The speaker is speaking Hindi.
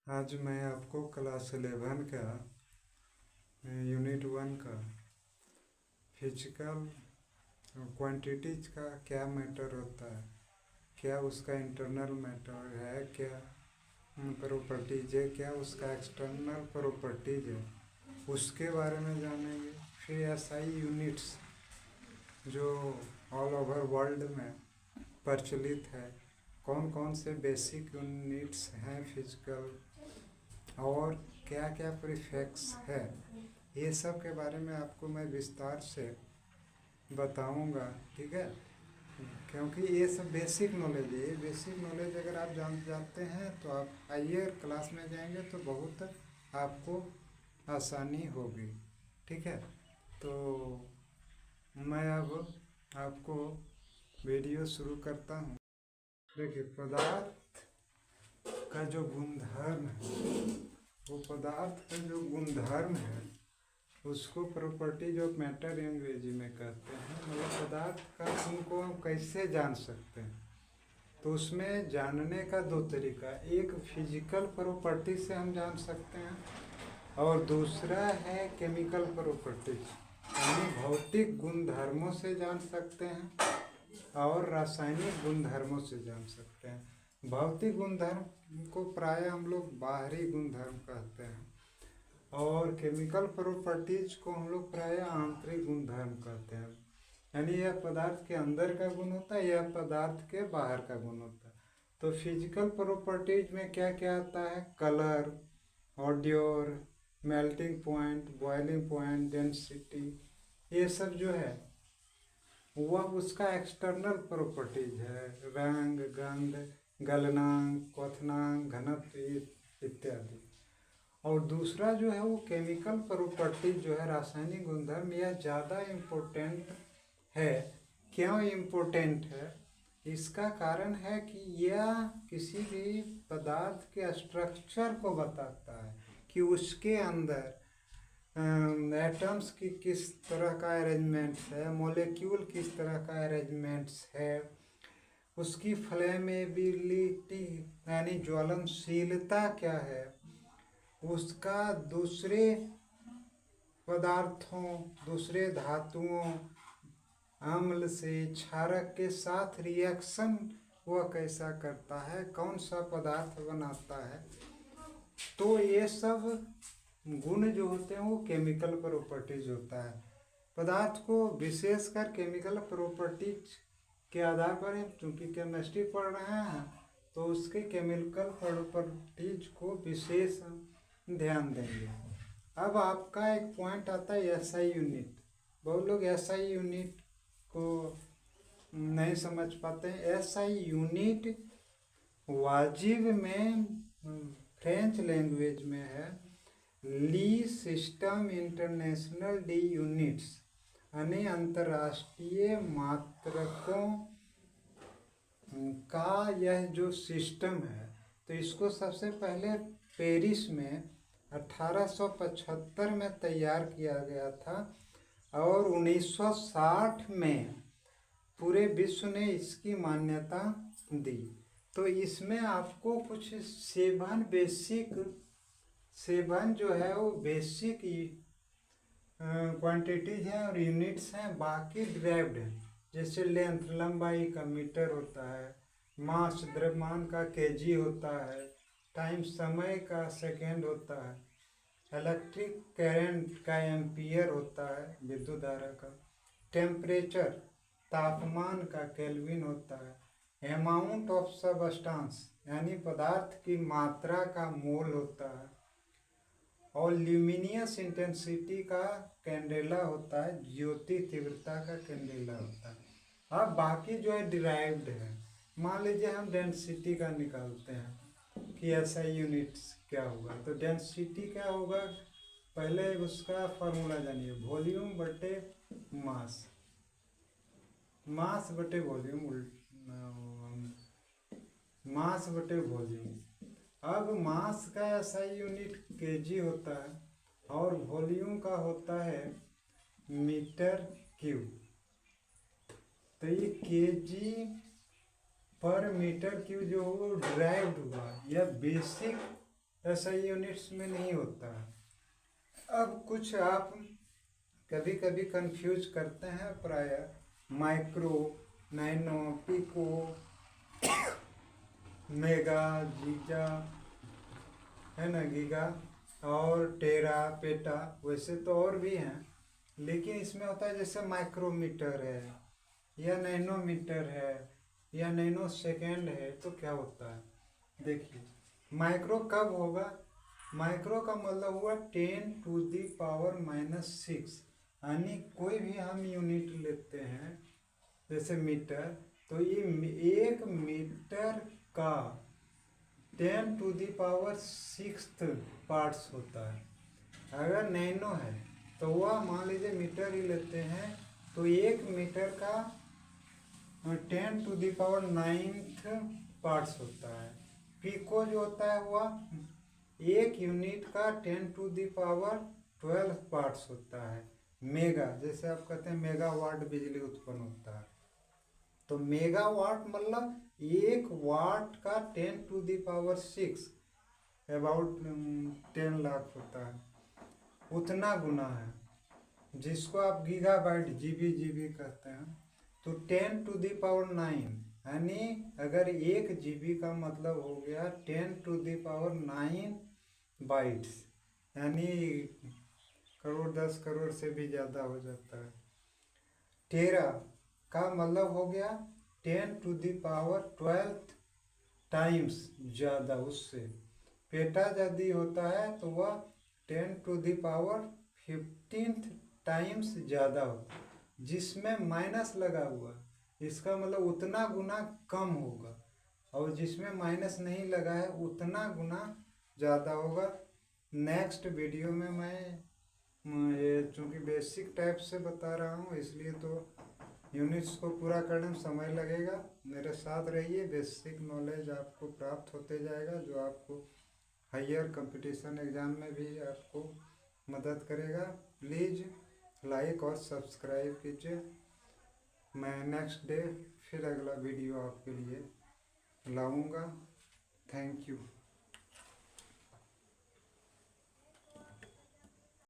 आज मैं आपको क्लास 11 का यूनिट 1 का फिजिकल क्वांटिटीज का क्या मैटर होता है, क्या उसका इंटरनल मैटर है, क्या प्रॉपर्टीज है, क्या उसका एक्सटर्नल प्रॉपर्टीज है, उसके बारे में जानेंगे। फिर एसआई यूनिट्स जो ऑल ओवर वर्ल्ड में प्रचलित है, कौन कौन से बेसिक यूनिट्स हैं फिजिकल, और क्या क्या प्रीफिक्स है, ये सब के बारे में आपको मैं विस्तार से बताऊंगा। ठीक है, क्योंकि ये सब बेसिक नॉलेज है। ये बेसिक नॉलेज अगर आप जानते हैं तो आप हायर क्लास में जाएंगे तो बहुत आपको आसानी होगी। ठीक है, तो मैं अब आपको वीडियो शुरू करता हूँ। देखिए, पदार्थ का जो गुणधर्म है, वो पदार्थ का जो गुणधर्म है उसको प्रॉपर्टीज ऑफ मैटर अंग्रेजी में कहते हैं। मतलब पदार्थ का गुण को हम कैसे जान सकते हैं, तो उसमें जानने का दो तरीका, एक फिजिकल प्रॉपर्टी से हम जान सकते हैं और दूसरा है केमिकल प्रॉपर्टीज, यानी भौतिक गुणधर्मों से जान सकते हैं और रासायनिक गुणधर्मों से जान सकते हैं। भौतिक गुणधर्म को प्राय हम लोग बाहरी गुणधर्म कहते हैं और केमिकल प्रॉपर्टीज को हम लोग प्राय आंतरिक गुणधर्म कहते हैं। यानी यह पदार्थ के अंदर का गुण होता है, यह पदार्थ के बाहर का गुण होता है। तो फिजिकल प्रॉपर्टीज में क्या क्या आता है? Colour, odour, melting point, boiling point, density, ये सब जो है वह उसका एक्सटर्नल प्रॉपर्टीज है। रंग, गंध, गलनांक, क्वथनांक, घनत्व इत्यादि। और दूसरा जो है वो केमिकल प्रॉपर्टीज जो है, रासायनिक गुणधर्म, यह ज़्यादा इम्पोर्टेंट है। क्यों इम्पोर्टेंट है? इसका कारण है कि यह किसी भी पदार्थ के स्ट्रक्चर को बताता है कि उसके अंदर एटम्स की किस तरह का अरेंजमेंट्स है, मॉलिक्यूल किस तरह का अरेंजमेंट्स है, उसकी फ्लेमेबिलिटी यानी ज्वलनशीलता क्या है, उसका दूसरे पदार्थों, दूसरे धातुओं, अम्ल से, क्षारक के साथ रिएक्शन वह कैसा करता है, कौन सा पदार्थ बनाता है। तो ये सब गुण जो होते हैं वो केमिकल प्रॉपर्टीज होता है। पदार्थ को विशेषकर केमिकल प्रॉपर्टीज के आधार पर, चूँकि केमिस्ट्री पढ़ रहे हैं तो उसके केमिकल प्रॉपर्टीज को विशेष ध्यान देंगे। अब आपका एक पॉइंट आता है एसआई यूनिट। बहुत लोग एसआई यूनिट को नहीं समझ पाते हैं। एसआई यूनिट वाजिब में फ्रेंच लैंग्वेज में है ली सिस्टम इंटरनेशनल डी यूनिट्स, यानी अंतर्राष्ट्रीय मात्रकों का यह जो सिस्टम है। तो इसको सबसे पहले पेरिस में 1875 में तैयार किया गया था और 1960 में पूरे विश्व ने इसकी मान्यता दी। तो इसमें आपको कुछ सेवन जो है वो बेसिक क्वांटिटीज हैं और यूनिट्स हैं, बाकी डिराइव्ड हैं। जैसे लेंथ, लंबाई का मीटर होता है, मास द्रव्यमान का केजी होता है, टाइम समय का सेकेंड होता है, इलेक्ट्रिक करंट का एम्पियर होता है, विद्युत धारा का, टेम्परेचर तापमान का केल्विन होता है, अमाउंट ऑफ सबस्टांस यानी पदार्थ की मात्रा का मोल होता है, और ल्यूमिनियस इंटेंसिटी का कैंडेला होता है, ज्योति तीव्रता का कैंडेला होता है। अब बाकी जो है डिराइव्ड है। मान लीजिए हम डेंसिटी का निकालते हैं कि ऐसा यूनिट्स क्या होगा। तो डेंसिटी क्या होगा? पहले उसका फॉर्मूला जानिए, वॉल्यूम बटे मास, मास बटे वॉल्यूम, मास बटे वॉल्यूम। अब मास का ऐसा यूनिट केजी होता है और वॉल्यूम का होता है मीटर क्यूब। तो ये केजी पर मीटर क्यूब जो वो ड्राइव्ड हुआ, यह बेसिक ऐसा यूनिट्स में नहीं होता है। अब कुछ आप कभी कभी कंफ्यूज करते हैं प्रायः micro, nano, pico, mega, giga, है ना, गीगा और टेरा, पेटा, वैसे तो और भी हैं, लेकिन इसमें होता है जैसे माइक्रोमीटर है या नैनोमीटर है या नैनो सेकेंड है, तो क्या होता है देखिए। माइक्रो कब होगा? माइक्रो का मतलब हुआ 10⁻⁻⁻⁶, यानी कोई भी हम यूनिट लेते हैं जैसे मीटर, तो ये 1 मीटर का 10⁻⁶ पार्ट्स होता है। अगर नैनो है तो वह मान लीजिए मीटर ही लेते हैं, तो 1 मीटर का 10⁹ पार्ट्स होता है। पिको जो होता है वह 1 यूनिट का 10⁻12 पार्ट्स होता है। मेगा, जैसे आप कहते हैं मेगावाट बिजली उत्पन्न होता है, तो मेगावाट मतलब 1 वाट का 10⁶, अबाउट 10 लाख होता है, उतना गुना है, जिसको आप गीगाबाइट जीबी कहते हैं। तो 10⁹, यानी अगर 1 GB का मतलब हो गया 10⁹ बाइट्स, यानी करोड़ 10 करोड़ से भी ज़्यादा हो जाता है। टेरा का मतलब हो गया 10⁻12 टाइम्स ज़्यादा उससे। पेटा यदि होता है तो वह 10⁻15 टाइम्स ज़्यादा होता है, जिसमें माइनस लगा हुआ, इसका मतलब उतना गुना कम होगा, और जिसमें माइनस नहीं लगा है उतना गुना ज़्यादा होगा। नेक्स्ट वीडियो में मैं ये चूँकि बेसिक टाइप से बता रहा हूँ, इसलिए तो यूनिट्स को पूरा करने में समय लगेगा। मेरे साथ रहिए, बेसिक नॉलेज आपको प्राप्त होते जाएगा, जो आपको हायर कंपटीशन एग्ज़ाम में भी आपको मदद करेगा। प्लीज़ लाइक और सब्सक्राइब कीजिए। मैं नेक्स्ट डे फिर अगला वीडियो आपके लिए लाऊंगा। Thank you.